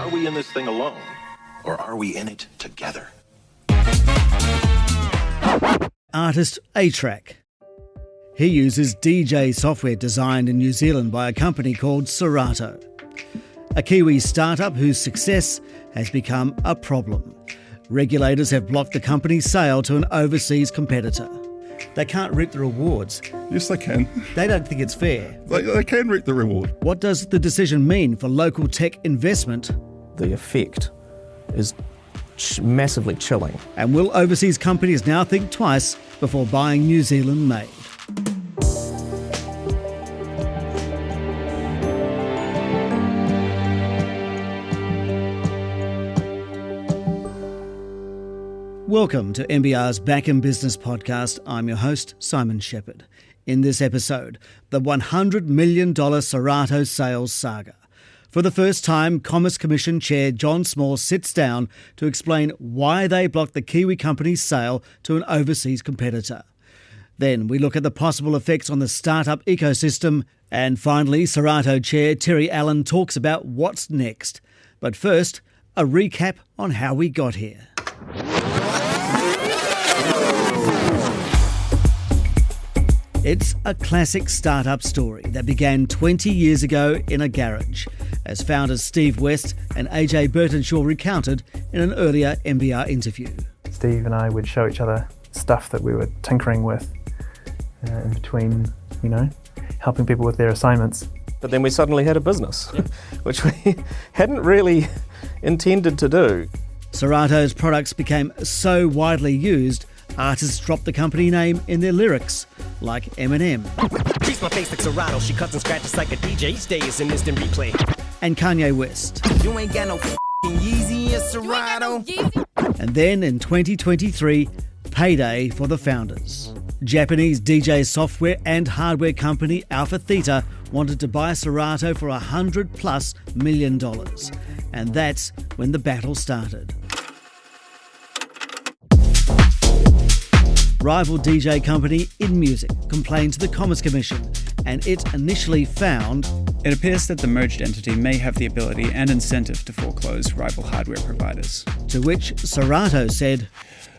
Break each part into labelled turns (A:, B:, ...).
A: Are we in this thing alone, or are we in it together?
B: Artist A-Track. He uses DJ software designed in New Zealand by a company called Serato, a Kiwi startup whose success has become a problem. Regulators have blocked the company's sale to an overseas competitor. They can't reap the rewards.
C: Yes, they can.
B: They don't think it's fair.
C: They can reap the reward.
B: What does the decision mean for local tech investment?
D: The effect is massively chilling.
B: And will overseas companies now think twice before buying New Zealand made? Welcome to NBR's Back in Business podcast. I'm your host, Simon Shepherd. In this episode, the $100 million Serato sales saga. For the first time, Commerce Commission Chair John Small sits down to explain why they blocked the Kiwi company's sale to an overseas competitor. Then we look at the possible effects on the startup ecosystem. And finally, Serato Chair Terry Allen talks about what's next. But first, a recap on how we got here. It's a classic startup story that began 20 years ago in a garage, as founders Steve West and AJ Burtonshaw recounted in an earlier NBR interview.
E: Steve and I would show each other stuff that we were tinkering with in between, helping people with their assignments.
D: But then we suddenly had a business, which we hadn't really intended to do.
B: Serato's products became so widely used, artists dropped the company name in their lyrics, like Eminem.
F: Treats my face like Serato, she cuts and scratches like a DJ, stays in instant replay.
B: And Kanye West.
F: You ain't got no f***ing Yeezy in Serato.
B: And then in 2023, payday for the founders. Japanese DJ software and hardware company Alpha Theta wanted to buy Serato for $100+ million. And that's when the battle started. Rival DJ company InMusic complained to the Commerce Commission, and it initially found
G: it appears that the merged entity may have the ability and incentive to foreclose rival hardware providers.
B: To which Serato said,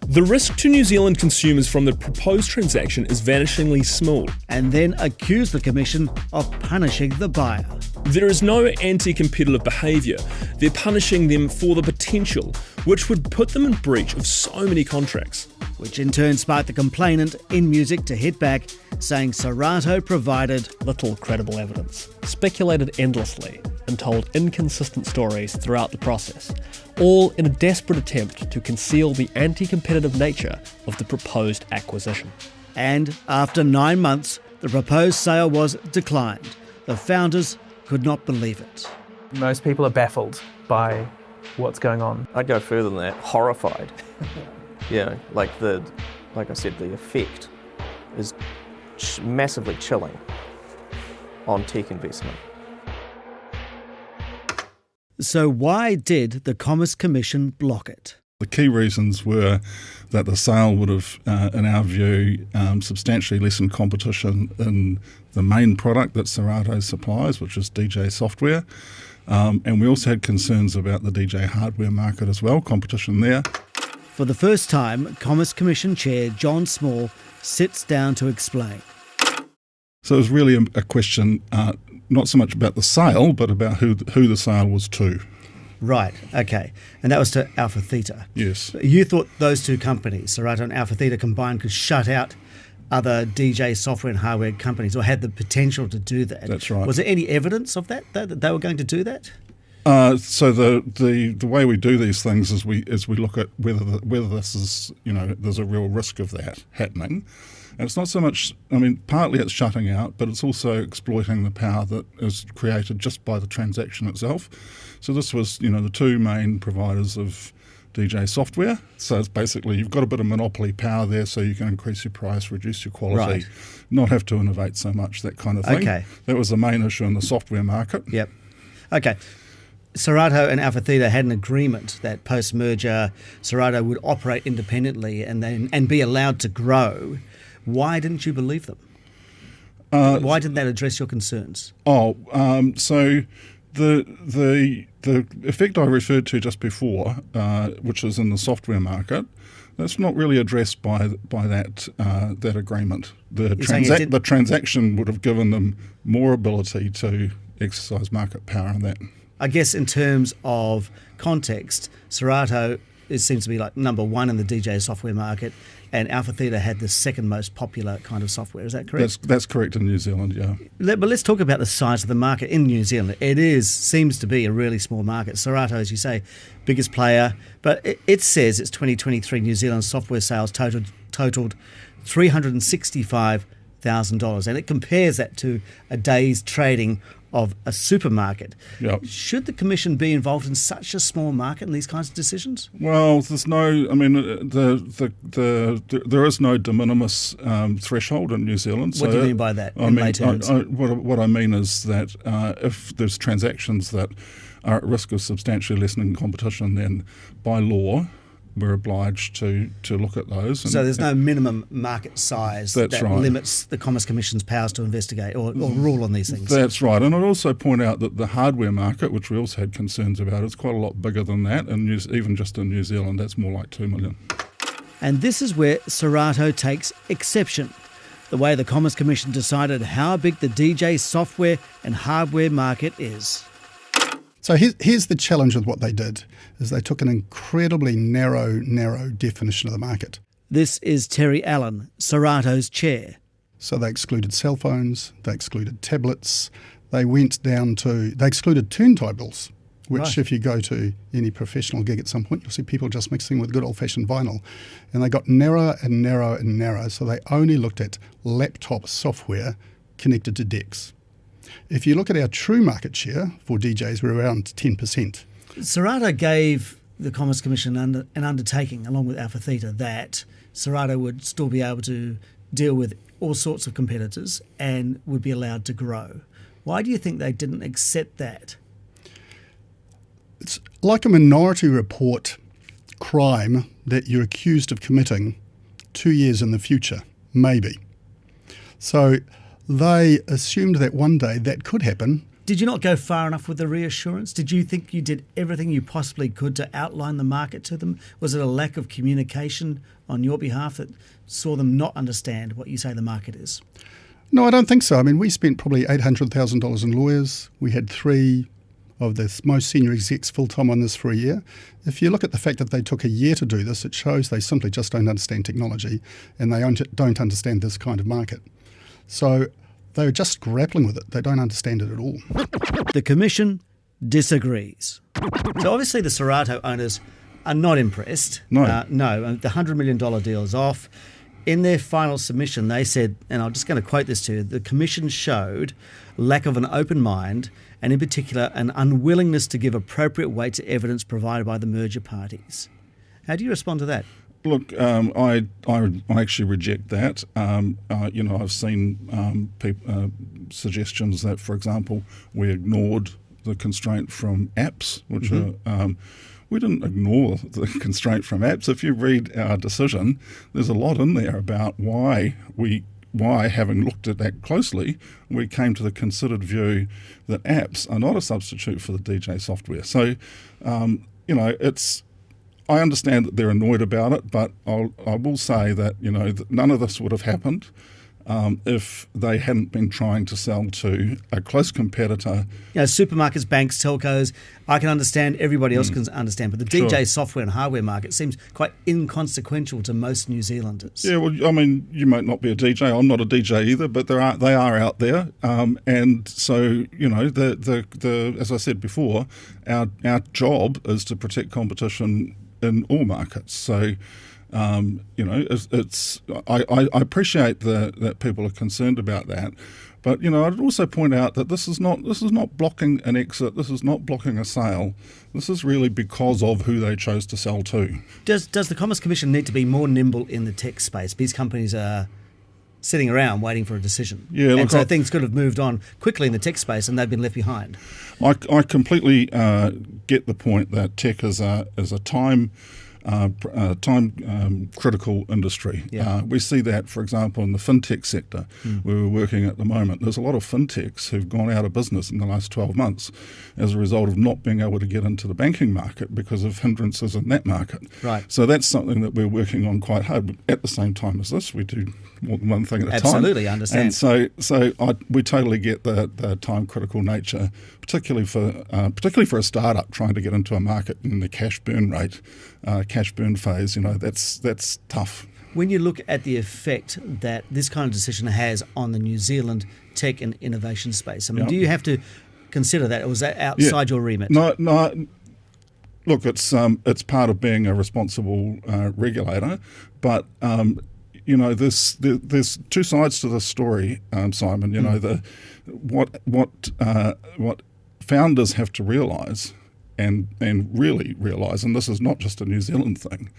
H: "The risk to New Zealand consumers from the proposed transaction is vanishingly small."
B: And then accused the Commission of punishing the buyer.
H: "There is no anti-competitive behaviour. They're punishing them for the potential, which would put them in breach of so many contracts."
B: Which in turn sparked the complainant InMusic to hit back, saying Serato provided
I: little credible evidence, speculated endlessly, and told inconsistent stories throughout the process, all in a desperate attempt to conceal the anti-competitive nature of the proposed acquisition.
B: And after 9 months, the proposed sale was declined. The founders could not believe it.
E: Most people are baffled by what's going on.
D: I'd go further than that, horrified. Like I said, the effect is massively chilling on tech investment.
B: So why did the Commerce Commission block it?
C: The key reasons were that the sale would have, in our view, substantially lessened competition in the main product that Serato supplies, which is DJ software. And we also had concerns about the DJ hardware market as well, competition there.
B: For the first time, Commerce Commission Chair John Small sits down to explain.
C: So it was really a question not so much about the sale, but about who the sale was to.
B: Right, okay. And that was to Alpha Theta.
C: Yes.
B: You thought those two companies, Serato and Alpha Theta combined, could shut out other DJ software and hardware companies, or had the potential to do that.
C: That's right.
B: Was there any evidence of that they were going to do that?
C: So the way we do these things is we look at whether this is, there's a real risk of that happening. And it's not so much, partly it's shutting out, but it's also exploiting the power that is created just by the transaction itself. So this was, the two main providers of DJ software. So it's basically, you've got a bit of monopoly power there, so you can increase your price, reduce your quality, not have to innovate so much, that kind of thing.
B: Okay.
C: That was the main issue in the software market.
B: Yep. Okay. Serato and Alpha Theta had an agreement that post-merger Serato would operate independently and be allowed to grow. Why didn't you believe them? Why didn't that address your concerns?
C: So the the effect I referred to just before, which is in the software market, that's not really addressed by that agreement. The transaction would have given them more ability to exercise market power in that.
B: I guess in terms of context, Serato seems to be like number one in the DJ software market, and Alpha Theta had the second most popular kind of software. Is that correct?
C: That's correct in New Zealand, yeah.
B: But let's talk about the size of the market in New Zealand. It seems to be a really small market. Serato, as you say, biggest player, but it says its 2023 New Zealand software sales totaled $365,000, and it compares that to a day's trading of a supermarket.
C: Yep.
B: Should the Commission be involved in such a small market in these kinds of decisions?
C: Well, there's no. I mean, there is no de minimis threshold in New Zealand.
B: What do you mean by that?
C: What I mean is that if there's transactions that are at risk of substantially lessening competition, then by law we're obliged to look at those.
B: So there's no minimum market size that limits the Commerce Commission's powers to investigate or rule on these things.
C: That's right. And I'd also point out that the hardware market, which we also had concerns about, is quite a lot bigger than that. And even just in New Zealand, that's more like 2 million.
B: And this is where Serato takes exception. The way the Commerce Commission decided how big the DJ software and hardware market is.
J: So here's the challenge with what they did, is they took an incredibly narrow definition of the market.
B: This is Terry Allen, Serato's chair.
J: So they excluded cell phones, they excluded tablets, they excluded turntables, which
B: Right.
J: If you go to any professional gig at some point, you'll see people just mixing with good old-fashioned vinyl. And they got narrower and narrower and narrower, so they only looked at laptop software connected to decks. If you look at our true market share for DJs, we're around 10%.
B: Serato gave the Commerce Commission an undertaking, along with Alpha Theta, that Serato would still be able to deal with all sorts of competitors and would be allowed to grow. Why do you think they didn't accept that?
J: It's like a Minority Report crime that you're accused of committing 2 years in the future, maybe. So they assumed that one day that could happen.
B: Did you not go far enough with the reassurance? Did you think you did everything you possibly could to outline the market to them? Was it a lack of communication on your behalf that saw them not understand what you say the market is?
J: No, I don't think so. I mean, we spent probably $800,000 in lawyers. We had 3 of the most senior execs full-time on this for a year. If you look at the fact that they took a year to do this, it shows they simply just don't understand technology and they don't understand this kind of market. So they're just grappling with it. They don't understand it at all.
B: The Commission disagrees. So obviously the Serato owners are not impressed.
C: No.
B: The $100 million deal is off. In their final submission, they said, and I'm just going to quote this to you, the Commission showed lack of an open mind and in particular an unwillingness to give appropriate weight to evidence provided by the merger parties. How do you respond to that?
C: Look, I actually reject that. I've seen suggestions that, for example, we ignored the constraint from apps, which we didn't ignore the constraint from apps. If you read our decision, there's a lot in there about why, having looked at that closely, we came to the considered view that apps are not a substitute for the DJ software. So, I understand that they're annoyed about it, but I will say that none of this would have happened if they hadn't been trying to sell to a close competitor.
B: Supermarkets, banks, telcos, I can understand, everybody else can understand, but the DJ software and hardware market seems quite inconsequential to most New Zealanders.
C: Yeah, well, I mean, you might not be a DJ. I'm not a DJ either, but they are out there, and so as I said before, our job is to protect competition in all markets. So, I appreciate that people are concerned about that, but I'd also point out that this is not blocking an exit. This is not blocking a sale. This is really because of who they chose to sell to.
B: Does the Commerce Commission need to be more nimble in the tech space? These companies are sitting around waiting for a decision.
C: Yeah,
B: and so things could have moved on quickly in the tech space and they've been left behind.
C: I completely get the point that tech is a time time-critical industry.
B: Yeah.
C: We see that, for example, in the fintech sector where we're working at the moment. There's a lot of fintechs who've gone out of business in the last 12 months as a result of not being able to get into the banking market because of hindrances in that market.
B: Right.
C: So that's something that we're working on quite hard. But at the same time as this, we do more than one thing at a time.
B: Absolutely, I understand.
C: And we totally get the time-critical nature, particularly for a startup trying to get into a market in the cash burn phase. That's tough.
B: When you look at the effect that this kind of decision has on the New Zealand tech and innovation space, I mean, do you have to consider that, or was that outside your remit?
C: No. Look, it's part of being a responsible regulator, but there's two sides to this story, Simon. What founders have to realise and really realise, and this is not just a New Zealand thing,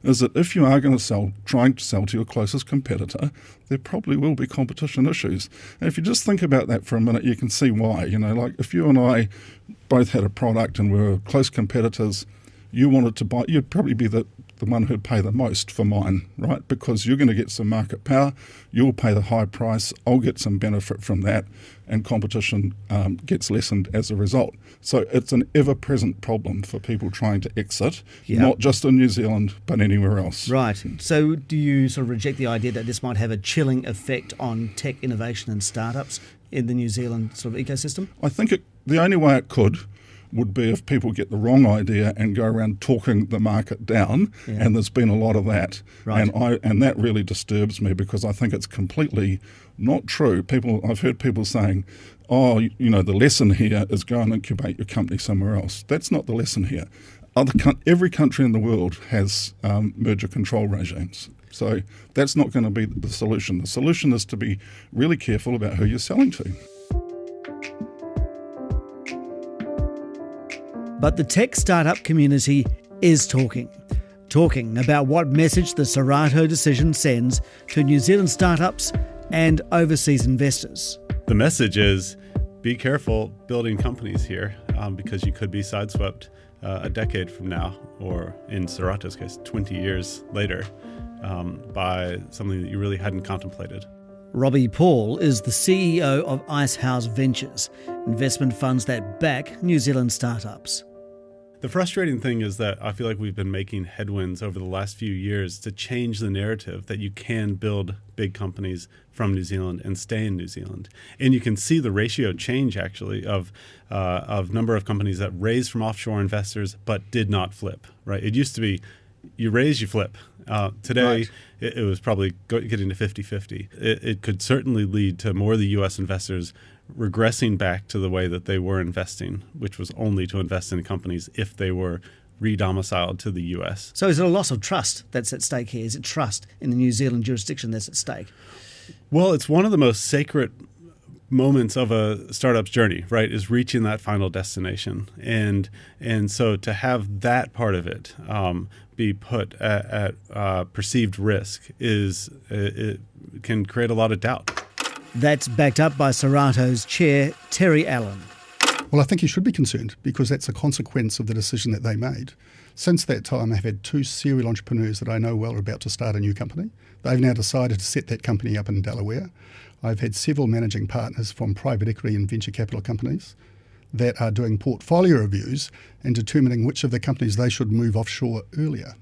C: is that if you are going to trying to sell to your closest competitor, there probably will be competition issues. And if you just think about that for a minute, you can see why. Like if you and I both had a product and we were close competitors, you wanted to buy, you'd probably be the one who'd pay the most for mine, right? Because you're going to get some market power, you'll pay the high price, I'll get some benefit from that, and competition gets lessened as a result. So it's an ever-present problem for people trying to exit, not just in New Zealand, but anywhere else.
B: Right. So do you sort of reject the idea that this might have a chilling effect on tech innovation and startups in the New Zealand sort of ecosystem?
C: I think the only way it could would be if people get the wrong idea and go around talking the market down, and there's been a lot of that.
B: Right.
C: And that really disturbs me because I think it's completely not true. I've heard people saying, the lesson here is go and incubate your company somewhere else. That's not the lesson here. Every country in the world has merger control regimes. So that's not going to be the solution. The solution is to be really careful about who you're selling to.
B: But the tech startup community is talking about what message the Serato decision sends to New Zealand startups and overseas investors.
K: The message is be careful building companies here because you could be sideswept a decade from now, or in Serato's case, 20 years later, by something that you really hadn't contemplated.
B: Robbie Paul is the CEO of Icehouse Ventures, investment funds that back New Zealand startups.
K: The frustrating thing is that I feel like we've been making headwinds over the last few years to change the narrative that you can build big companies from New Zealand and stay in New Zealand. And you can see the ratio change, actually, of number of companies that raised from offshore investors but did not flip, right? It used to be you raise, you flip. Today,
B: right.
K: it was probably getting to 50-50. It could certainly lead to more of the U.S. investors regressing back to the way that they were investing, which was only to invest in companies if they were re-domiciled to the U.S.
B: So is it a loss of trust that's at stake here? Is it trust in the New Zealand jurisdiction that's at stake?
K: Well, it's one of the most sacred moments of a startup's journey, right, is reaching that final destination. And so to have that part of it be put at perceived risk it can create a lot of doubt.
B: That's backed up by Serato's chair, Terry Allen.
J: Well, I think you should be concerned because that's a consequence of the decision that they made. Since that time, I've had two serial entrepreneurs that I know well are about to start a new company. They've now decided to set that company up in Delaware. I've had several managing partners from private equity and venture capital companies that are doing portfolio reviews and determining which of the companies they should move offshore earlier.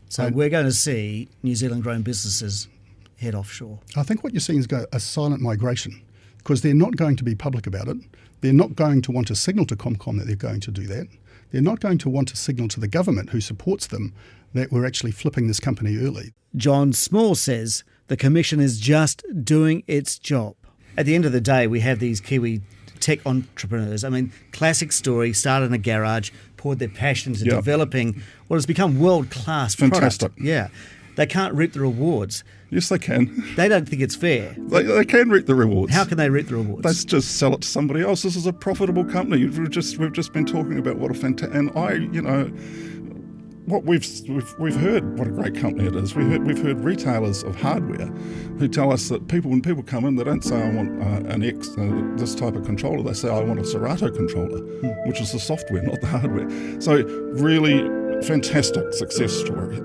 B: So we're going to see New Zealand-grown businesses head offshore.
J: I think what you're seeing is a silent migration because they're not going to be public about it. They're not going to want to signal to ComCom that they're going to do that. They're not going to want to signal to the government who supports them that we're actually flipping this company early.
B: John Small says the Commission is just doing its job. At the end of the day, we have these Kiwi tech entrepreneurs. I mean, classic story, started in a garage, poured their passion into developing what has become world-class
C: Fantastic.
B: product. Yeah. They can't reap the rewards.
C: Yes, they can.
B: They don't think it's fair.
C: They can reap the rewards.
B: How can they reap the rewards?
C: Let's just sell it to somebody else. This is a profitable company. We've just been talking about what a fantastic, what we've heard what a great company it is. We've heard retailers of hardware who tell us that when people come in, they don't say I want this type of controller. They say I want a Serato controller, which is the software, not the hardware. So really, fantastic success story,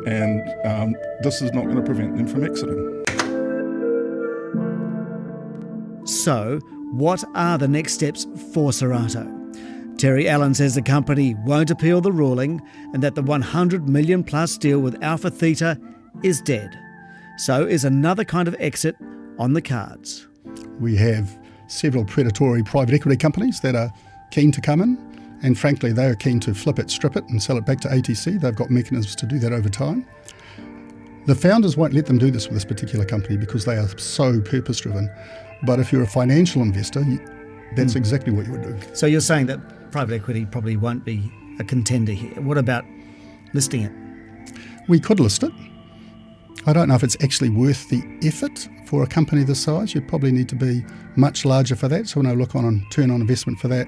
C: and this is not going to prevent them from exiting.
B: So, what are the next steps for Serato? Terry Allen says the company won't appeal the ruling and that the $100 million plus deal with Alpha Theta is dead. So is another kind of exit on the cards.
J: We have several predatory private equity companies that are keen to come in, and frankly they are keen to flip it, strip it and sell it back to ATC. They've got mechanisms to do that over time. The founders won't let them do this with this particular company because they are so purpose-driven. But if you're a financial investor, that's exactly what you would do.
B: So you're saying that private equity probably won't be a contender here. What about listing it?
J: We could list it. I don't know if it's actually worth the effort for a company this size. You'd probably need to be much larger for that. So when I look on turn on investment for that,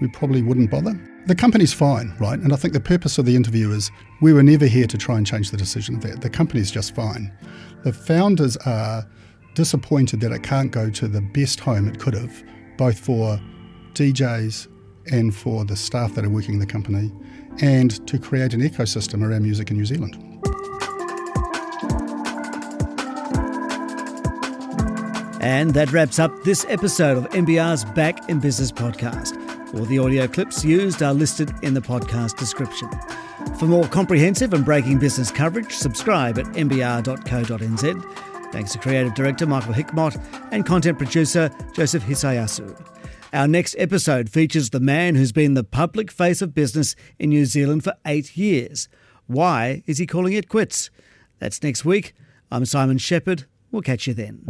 J: we probably wouldn't bother. The company's fine, right? And I think the purpose of the interview is we were never here to try and change the decision of that. The company's just fine. The founders are disappointed that it can't go to the best home it could have, both for DJs and for the staff that are working in the company, and to create an ecosystem around music in New Zealand.
B: And that wraps up this episode of NBR's Back in Business podcast. All the audio clips used are listed in the podcast description. For more comprehensive and breaking business coverage, subscribe at nbr.co.nz. Thanks to Creative Director Michael Hickmott and Content Producer Joseph Hisayasu. Our next episode features the man who's been the public face of business in New Zealand for 8 years. Why is he calling it quits? That's next week. I'm Simon Shepherd. We'll catch you then.